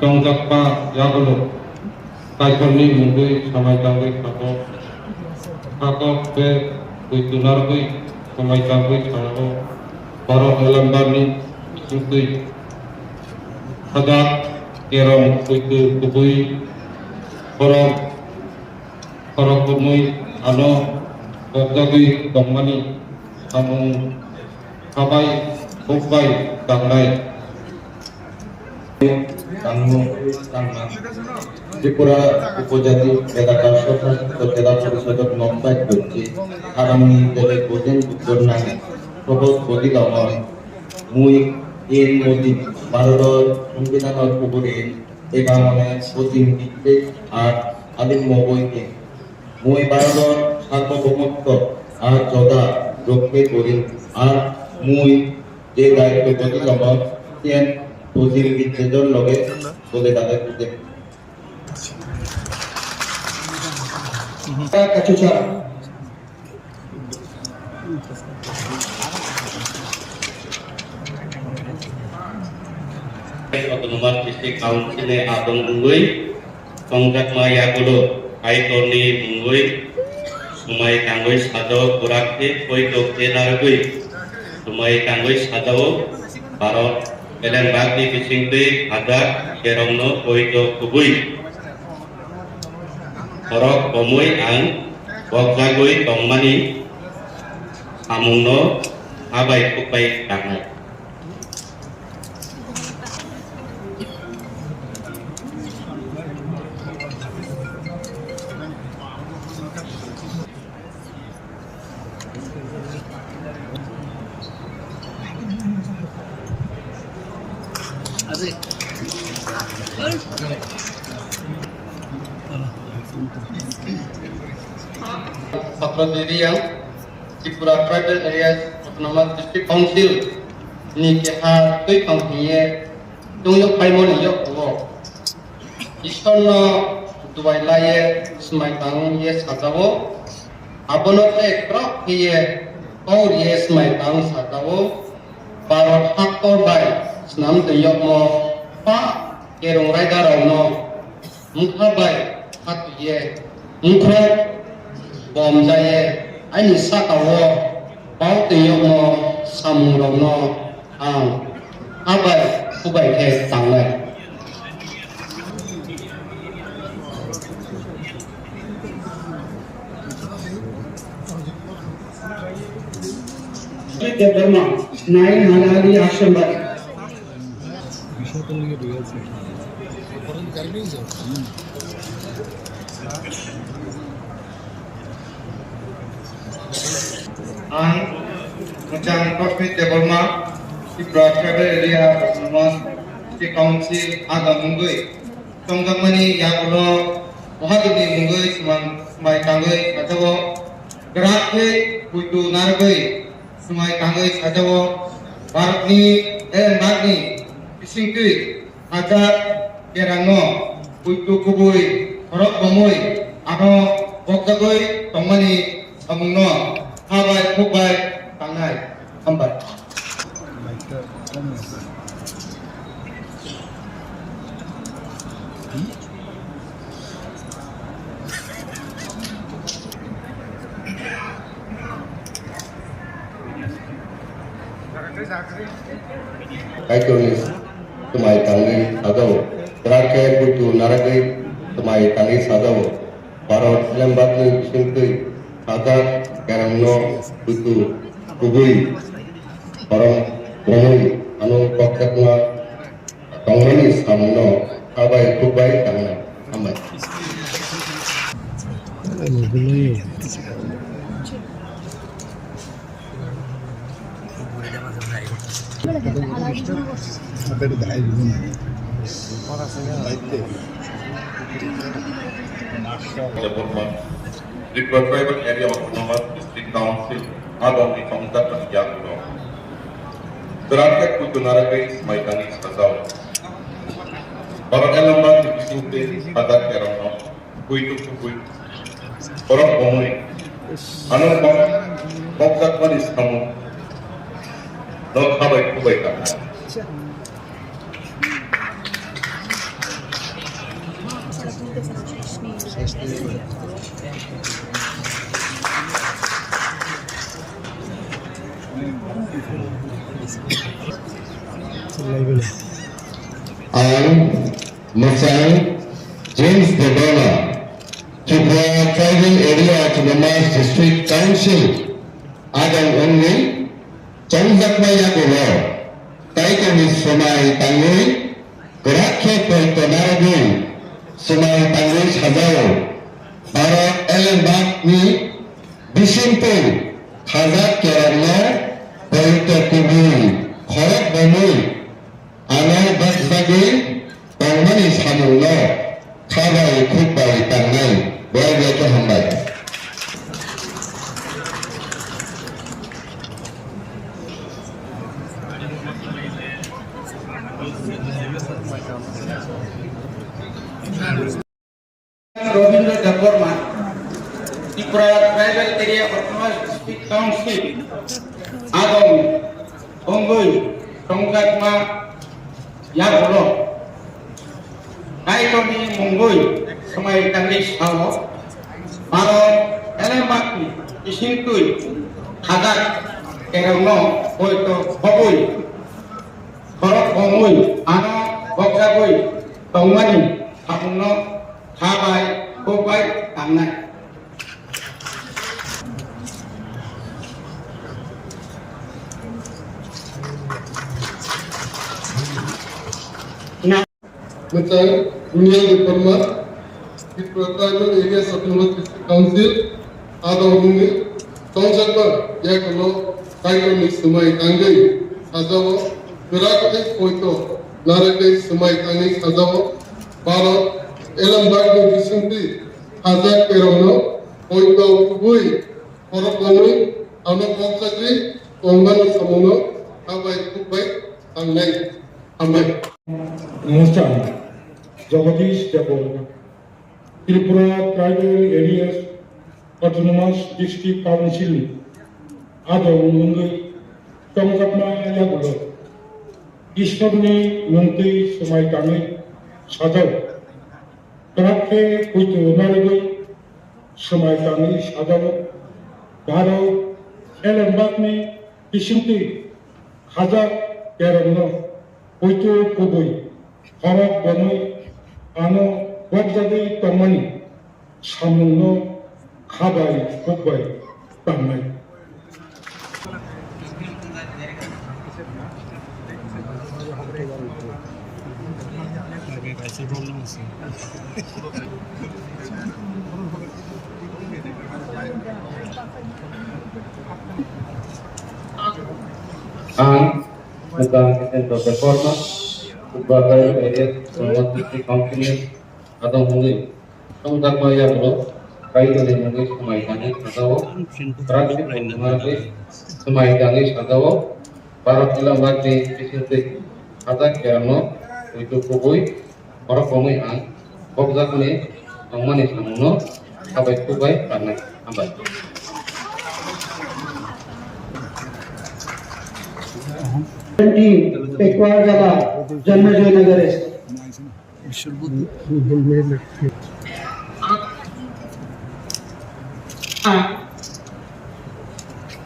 Tongkakpa Yakulo Kaikoni Mungui Samai Tangui Kako Pe Kuitunargui Samai Tangui Sanako Para Melambani Sungui Hadak Kerong Kuitu Kubui Korok Kumui Ano Bogdagui Dongmani Samung Kabai Bukai Tangnai Tripura উপজাতি এলাকা জেলা পরিষদের নম্বর করছে আগামী দলে বোঝেন উত্তরনাম প্রবোধ বদিলাম মুই এর মোদী ভারতের সংবিধানের উপরে এগামনে প্রতিনিধিত্বে আর আলিম মবইকে মুই ভারতের সার্বভৌমত্ব আর যদা রক্ষে করি আর মুই যে দায়িত্ব বদিলাম তেন প্রতিনিধিত্বের লগে বলে তাদের বুঝে কাচুচা Otonoman District Council Adong Mungui Tongkat Maya Kulo Aitoni Mungui Sumai Kangui Sado Kurakti Koi Dokte Nargui Sumai Kangui Sado Barot Kalian bakti fishing pe adak kerongno koito kubui korok komui ang bokjagui tongmani amungno abai kupai kangai Secretary yang Tripura Tribal Areas Autonomous District Council ni keha tui kanghiye tungyok paimoni yok ko istorno dubai laye smai tang ye sadawo abono te krok hiye or ye smai tang sadawo parot hakor bai snam te yok mo pa kerong raida rawno mukha bai hat ye mukha bom jaye ani sakawo pau te yomo samurongno ang abai kubai ke tangai ke Burma nai halali ashamba Ang macam Kosmik Deborma di Tribal Area Autonomous District Council Agam Mungui Tongkamani Yakulo Mohadini Mungui Sumai Kangai Sajawo Gerakhe Kuitu Nargui Sumai Kangai Sajawo Baratni Bagni Isingkui Ajak Kerangno Kuitu Kubui Korok Bomui Ano Bokdagui Tongmani Amungno Habai Kubai Tangai Hambat Kaitulis Tumai Tangai Sadawo Terakhir Kutu Naragai Tumai Tangai Sadawo Parot Lembati Singkui Agar Kerangno Kutu Kubui Orang Bomui Anu Koketna Tongmani Samno Abai Kubai Tangai Hambat Tripura Tribal Area Autonomous District Council Agam di Tongkat Yakulo Terakhir Kutu Naragai Maitani Sazau Orang Elambang di Bisingte Adat Kerongno Kuitu Kubui Orang Bomui Anu Bokjak Manis Kamu 너 가봐야 보고 있다. Masang James Debona, Tripura Tribal Area Autonomous District Council, Adam Ongni, Changzakmaya Golo, Taikamis Sumai Tangui, Grakhe Pertonaragun, Sumai Tangui Sadao, Barak Ellenbach Ni, Bishimpu, Khazak Kerala, Perito Kubu, Khorak Bamui, Ano Baksagi, Tangmani Samuno, Kabai Kubai Tangai, Boya Hambai. Robindra Deborma, Tripura Tribal Area Autonomous District Council, Agam, Ongoi, Tonggatma, Yagolo, Kaitoni Mongoi, Samai Tangis Hao, Maro, Elembaki, Isintui, Hadak, Kerano, Poito, Hobui, Korok Hongui, Ano, Boksagui, Tongmani, Hamuno, Habai, Kubai, Tanai. Macam Dunia Department, Tripura Tribal Areas Autonomous District Council, ada umumnya, Tongjakbar, ya kalau Kaitoni Sumai Tangai, Sajawa, Gerak Poito, Narakai Sumai Tangai Sajawa, Barat, Elembag Disunti, Hazak Kerono, Poito Kubui, Korok Banui, Ano Boksagri, Tongman Samono, Habai Kubai, Tangai, Amai. Namaskar. Jagadish Deborah, Tripura Tribal Areas Autonomous District Council, Adam Mungai, Tongkatma Yagulo, Ishwarni Munti Sumai Kami, Sadao, Trakhe Puito Narigui, Sumai Kami, Sadao, Baro, Elembakni, Ishunti, Hazak, Kerano, Puito Kubui, Harak Banui, Ano Wajadi Tamani, Samuno, Kabai, Kubai, Tamai. Ang Nagkakasin to performa, Tribal Area Autonomous District Council, Adam Ongni, Tonggatmaya Golo, Kaitoni Mongoi Sumai Tangai Sadao, Trakhe Pertonaragun, Sumai Tangai Sadao, Barak Elembag Disunti, Hazak Kerano, Poito Kubui, Korok Banui Ang, Boksagri, Tongmani Samuno, Kabai Kubai, Tanai, Ambai. Pekwar Jala, Janmajoy Nagares.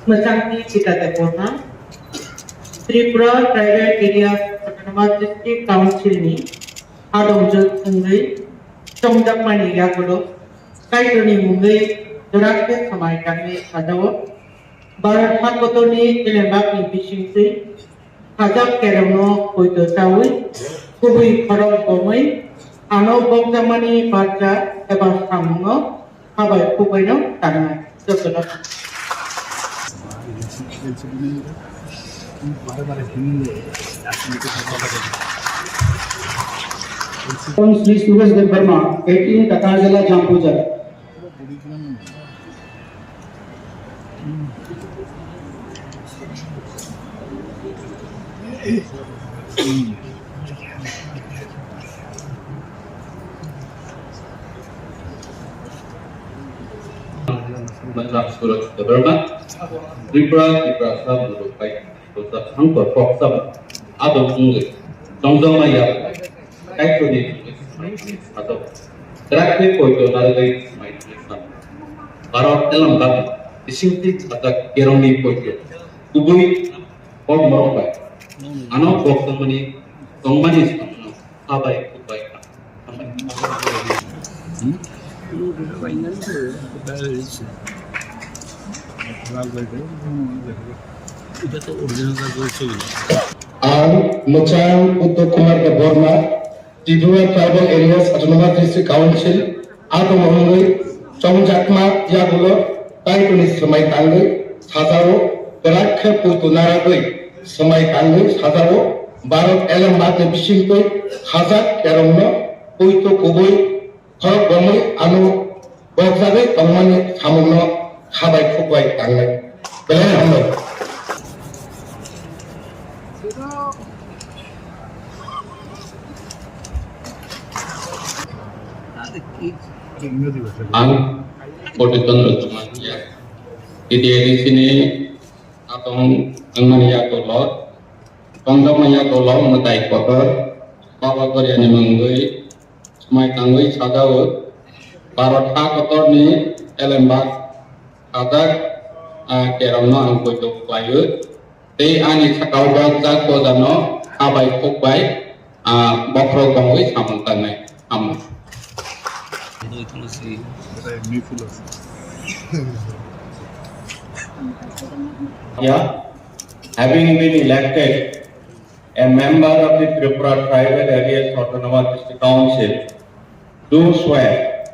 Macam kita Deborah, Tripura Tribal Area Autonomous District Council ni, ada wujud Mungai, Tongjakmani Yagulo, Kaitoni Mungai, Gerak Samai Kami Sadao, Barat Hakotoni Elembak Bisingsi, Hazak Kerano Puito Tawi, Kubui Korok Bomai, Ano Boksagri Baca Eba Samuno, Habai Kubaino Tanai. Sri Suraj Deborma, 18 Takarjala Jampuja. Suraj Deborah, Tripura Sub Guru Pai. 그래서 한국 복잡 아동 공급 정정마야 kaiktori atau terakhir poin narai mai tulisan barat dalam bab disingti atau kerong poin kubui pom morok ano boksamani tongmani abai kubai Ang Muchang Utto Kumar ke Borma, Tripura Tribal Areas Autonomous District Council, atau Mahungai, Chongjakma Yagulo, Taikuni Semai Tangai, Hazaro, Terakhe Putu Naragui, Semai Tangai, Hazaro, Barat Elam Bate Bishintoi, Hazak Kerongno, Puito Kubui, Horok Bomai, Anu, Boksagai, Pangmani, Hamungno, Habai Kubai Tangai. Belayan Hambai. ang potiton teman-teman di sini atau angmania kolot pangdamanya kolot metai kotor bawa koreani mangui semai tangui sadau barat ha kotor ni elembak adak kerana ang koito payu te ani sakau bang jak kodano abai kokbai bokro kongui samuntanai am Yeah, having been elected a member of the Tripura Tribal Areas Autonomous District Council, do swear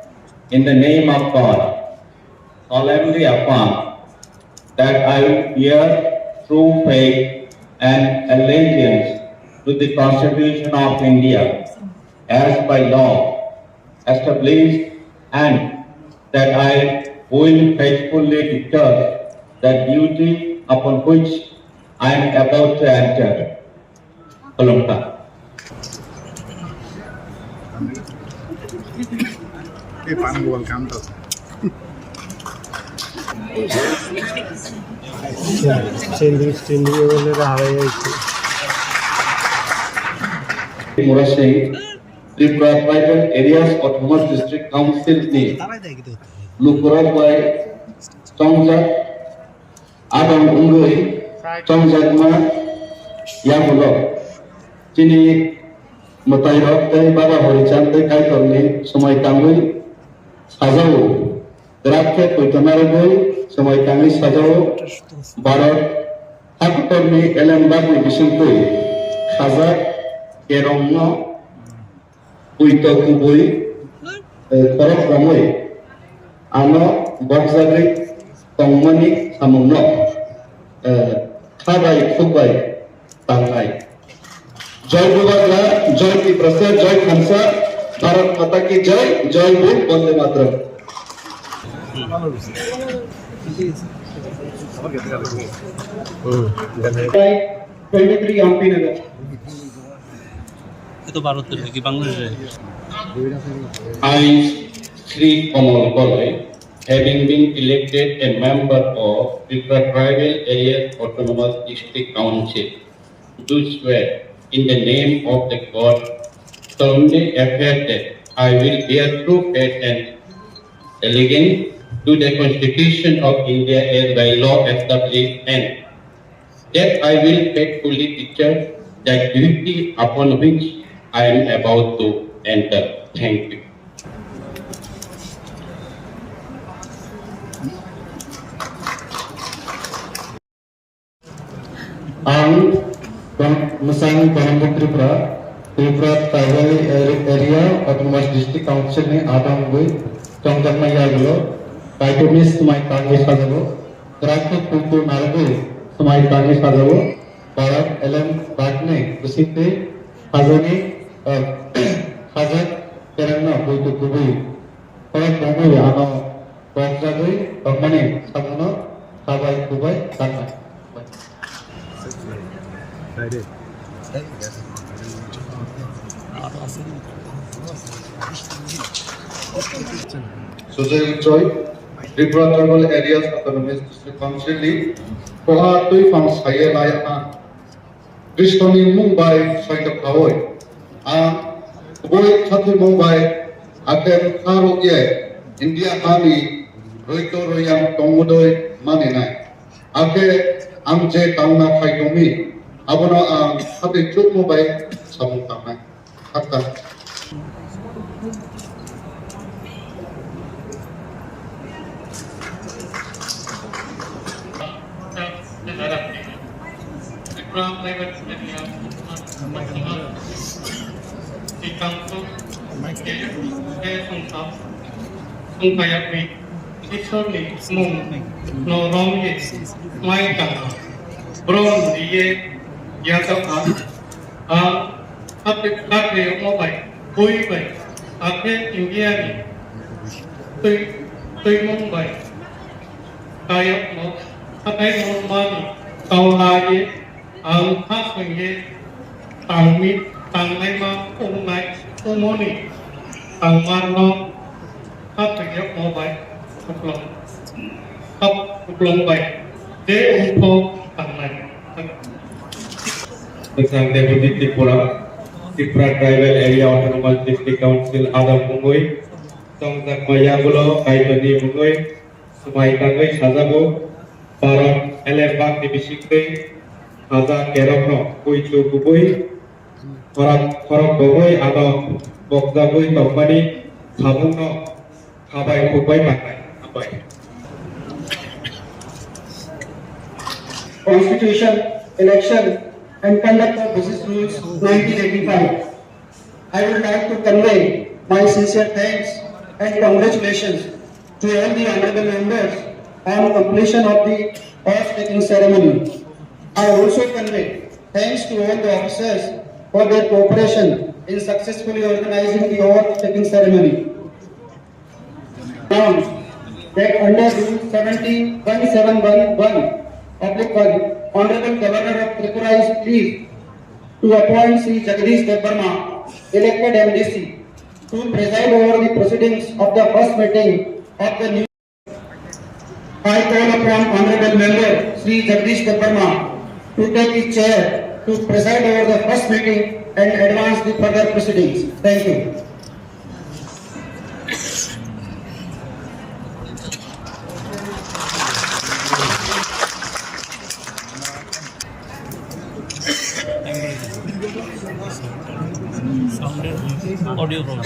in the name of God, solemnly affirm that I will bear true faith and allegiance to the Constitution of India as by law established, and that I will faithfully discharge the duty upon which I am about to enter. Kolomta. Murasing Tripura Tribal Areas Autonomous District Council ni Lukurat by Chongjak Adam Ungui Chongjak Yamulo Chini Matairok Tei Baba Horichand Tei Kaitor ni Semai Tangui Sajau Terakhe Kuitanaragui Semai Tangui Sajau Barat Hakutor ni Elembak ni Bisuntui Khazak Kerongno Puito Kubui, Korok Ramui, Ano, Boksagai, Tongmani, Samungno, Kabai, Kubai, Tangai. Joy Bubagla, Joy Kiprasa, Joy Khansa, Bharat Mata Ki Joy, Joy Bhul, Bande Mataram. Right, 23 MP Nagar. itu ভারতের নাকি বাংলাদেশে I, Sri Kamal Goloi, having been elected a member of Tripura Tribal Areas Autonomous District Council, do swear in the name of the God, solemnly affirm that I will bear true faith and allegiance to the Constitution of India as by law established, and that I will faithfully discharge the duty upon which I am about to enter. Thank you. Ang Musang Pahambut Tripura Tribal Area Autonomous District Council ni Adam Ungui Chongjakma Yagulo Kaitomis Semai Tangai Sajau Terakhe Putu Naragui Semai Tangai Sajau Barat Elam Bakne Besite Hazani Hazak Kerana Putu Kubui Horok Bomai Ano Boksagai Pangmani Samungno Habai Kubai Tangai. Sujay Choi, Tripura Tribal Areas Autonomous District Council ni koha tui phang saye lai a Krishni Mumbai saita khawoi a boy thathi Mumbai aten kharo ye India kami roito royang tongudoi mane nai ake amje tauna khaitomi abono ang habi chuk Mumbai samung tamai hatta di kampung sung kayak ni itu ni mung norong ye mai kang bron dia ya tak apa mau baik kui baik apa India ni tui mung baik kayak mau apa mau mani tau lagi khas ni tang mit tang lai ma ung nai ung moni tang man no khắp thành nhập mô bài khắp lòng bài để ủng hộ tầng này Tentang Deputy Tripura Tribal Area Autonomous District Council Adam Mungui Songsak Maya Gulo Kaitoni Mungui Sumai Tangai Sazabu Parak Elebak Dibisikte Haza Kerokno Kuitu Kubui Korok Bogoi Ado Bokzabui Kompani Kabungno Kabai Kubai Pakai Abai Constitution, Election and Conduct of Business Rules 1985. I would like to convey my sincere thanks and congratulations to all the honorable members on completion of the oath-taking ceremony. I also convey thanks to all the officers for their cooperation in successfully organizing the oath-taking ceremony. Now, that under Rule 17.171/1, Honorable Governor of Tripura is pleased to appoint Sri Jagdish Debbarma, elected MDC, to preside over the proceedings of the first meeting of the new. I call upon Honorable Member Sri Jagdish Debbarma to take his chair to preside over the first meeting and advance the further proceedings. Thank you. Audio problem.